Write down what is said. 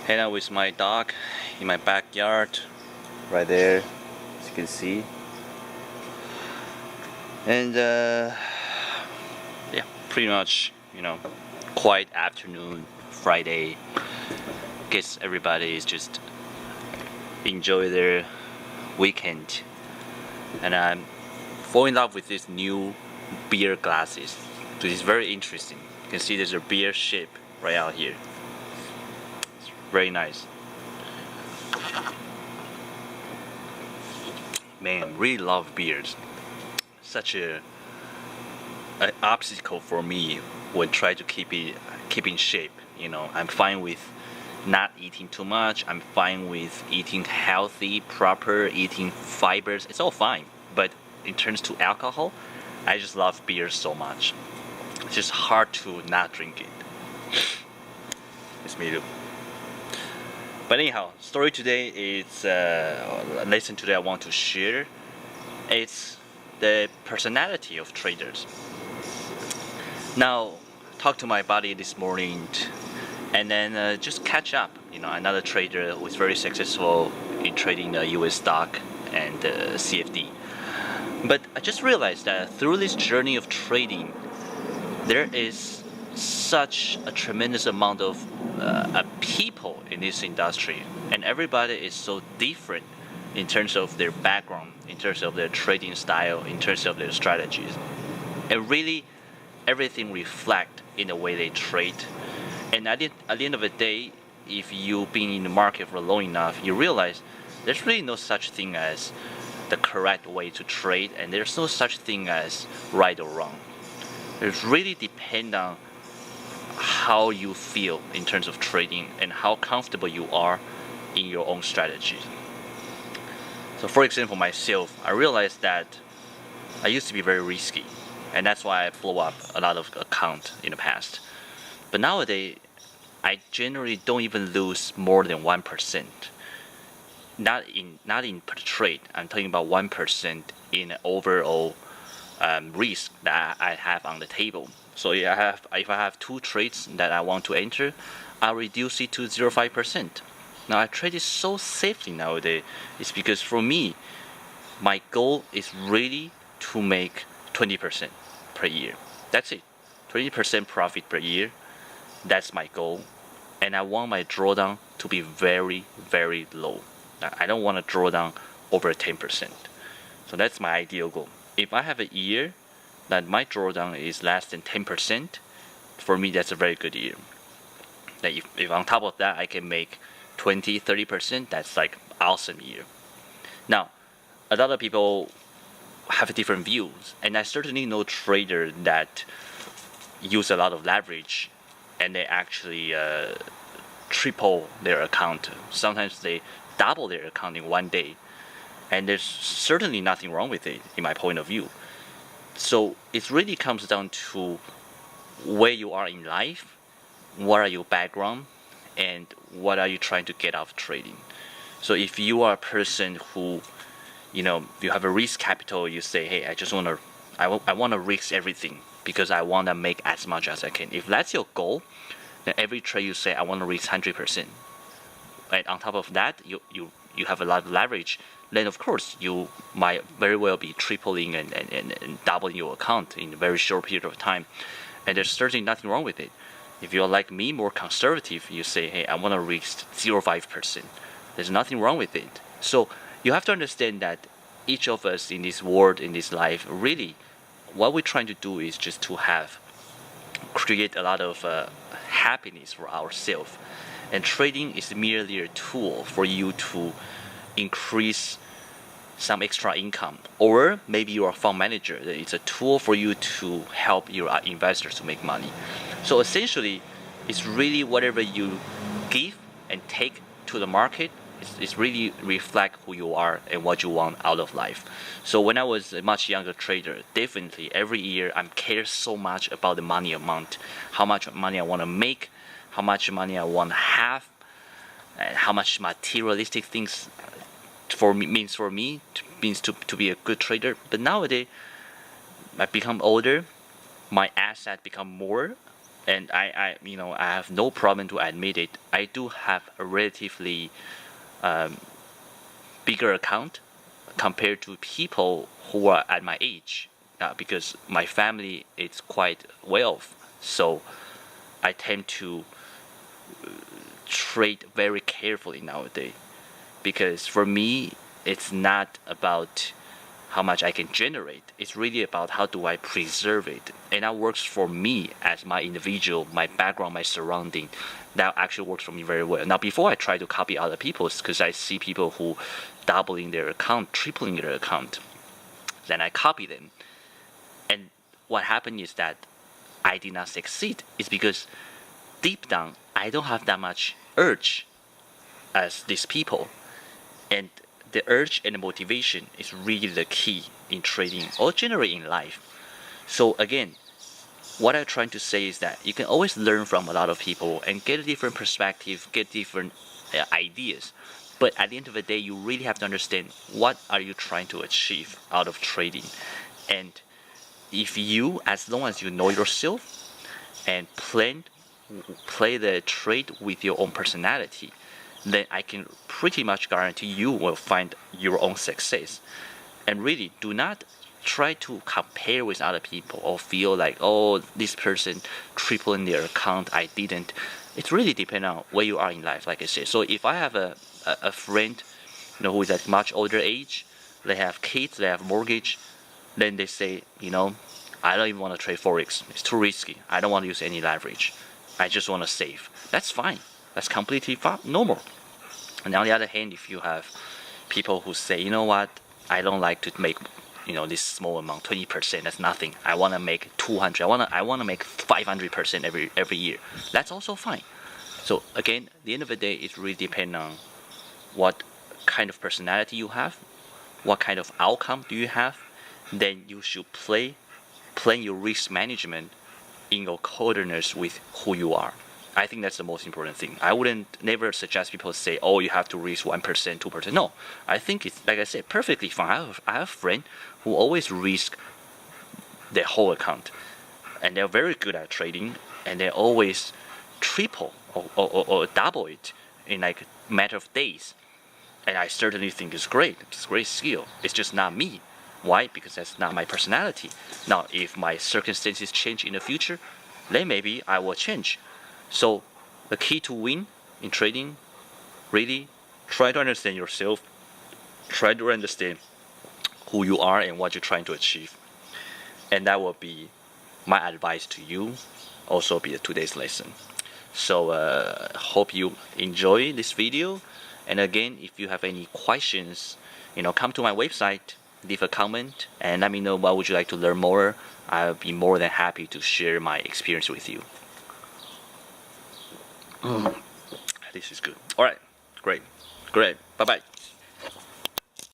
hang out with my dog in my backyard, right there, as you can see. And yeah, pretty much, quiet afternoon, Friday. Guess everybody is just enjoy their weekend. And I'm falling in love with these new beer glasses. This is very interesting. You can see there's a beer shape right out here. It's very nice. Man, really love beers. Such an obstacle for me when try to keep in shape. I'm fine with not eating too much. I'm fine with eating healthy, proper, eating fibers. It's all fine. But in terms to alcohol, I just love beer so much. It's just hard to not drink it. It's me too. But anyhow, story today is lesson today I want to share. It's the personality of traders. Now, talk to my buddy this morning, and then just catch up. Another trader who is very successful in trading the U.S. stock and CFD. But I just realized that through this journey of trading, there is such a tremendous amount of people in this industry, and everybody is so different in terms of their background, in terms of their trading style, in terms of their strategies. And really, everything reflects in the way they trade. And at the end of the day, if you've been in the market for long enough, you realize there's really no such thing as the correct way to trade, and there's no such thing as right or wrong. It really depends on how you feel in terms of trading and how comfortable you are in your own strategy. So for example, myself, I realized that I used to be very risky, and that's why I blew up a lot of accounts in the past. But nowadays, I generally don't even lose more than 1%. Not in per trade. I'm talking about 1% in overall risk that I have on the table. So if I have 2 trades that I want to enter, I'll reduce it to 0.5%. Now I trade it so safely nowadays. It's because for me, my goal is really to make 20% per year. That's it. 20% profit per year. That's my goal. And I want my drawdown to be very, very low. I don't want to draw down over 10%. So that's my ideal goal. If I have a year that my drawdown is less than 10%, for me that's a very good year. That if on top of that I can make 20, 30%, that's like awesome year. Now, a lot of people have different views, and I certainly know traders that use a lot of leverage and they actually triple their account. Sometimes they double their account in one day, and there's certainly nothing wrong with it in my point of view. So it really comes down to where you are in life, what are your background, and what are you trying to get out of trading. So if you are a person who, you have a risk capital, you say, hey, I want to risk everything because I want to make as much as I can. If that's your goal, then every trade you say, I want to risk 100%. And on top of that, you have a lot of leverage, then of course you might very well be tripling and doubling your account in a very short period of time. And there's certainly nothing wrong with it. If you're like me, more conservative, you say, hey, I want to risk 0.5%. There's nothing wrong with it. So you have to understand that each of us in this world, in this life, really, what we're trying to do is just to create a lot of happiness for ourselves. And trading is merely a tool for you to increase some extra income. Or maybe you're a fund manager. It's a tool for you to help your investors to make money. So essentially, it's really whatever you give and take to the market, it's really reflect who you are and what you want out of life. So when I was a much younger trader, definitely every year I care so much about the money amount, how much money I want to make, how much money I want to have, and how much materialistic things means to be a good trader. But nowadays, I become older, my asset become more, and I have no problem to admit it. I do have a relatively bigger account compared to people who are at my age, because my family is quite well off. So I tend to trade very carefully nowadays, because for me it's not about how much I can generate. It's really about how do I preserve it, and that works for me as my individual, my background, my surrounding. That actually works for me very well. Now, before I try to copy other people's, because I see people who doubling their account, tripling their account, then I copy them. And what happened is that I did not succeed. It's because deep down I don't have that much urge as these people, and the urge and the motivation is really the key in trading or generally in life. So again, what I'm trying to say is that you can always learn from a lot of people and get a different perspective, get different ideas. But at the end of the day, you really have to understand what are you trying to achieve out of trading. And if you, as long as you know yourself and play the trade with your own personality, then I can pretty much guarantee you will find your own success. And really, do not try to compare with other people or feel like, oh, this person tripling their account, I didn't. It really depends on where you are in life, like I said. So if I have a friend, who is at much older age, they have kids, they have mortgage, then they say, I don't even want to trade Forex. It's too risky. I don't want to use any leverage. I just want to save. That's fine. That's completely normal. And on the other hand, if you have people who say, you know what, I don't like to make, this small amount, 20%. That's nothing. I want to make 200. I want to make 500% every year. That's also fine. So again, at the end of the day, it really depends on what kind of personality you have, what kind of outcome do you have. Then you should plan your risk management in accordance with who you are. I think that's the most important thing. I wouldn't never suggest people say, oh, you have to risk 1%, 2%. No, I think it's, like I said, perfectly fine. I have a friend who always risk their whole account, and they're very good at trading, and they always triple or double it in like a matter of days. And I certainly think it's great. It's a great skill. It's just not me. Why? Because that's not my personality. Now, if my circumstances change in the future, then maybe I will change. So the key to win in trading, really try to understand yourself, try to understand who you are and what you're trying to achieve. And that will be my advice to you, also be today's lesson. So hope you enjoy this video. And again, if you have any questions, come to my website, leave a comment, and let me know what would you like to learn more. I'll be more than happy to share my experience with you. This is good. All right, great. Bye-bye.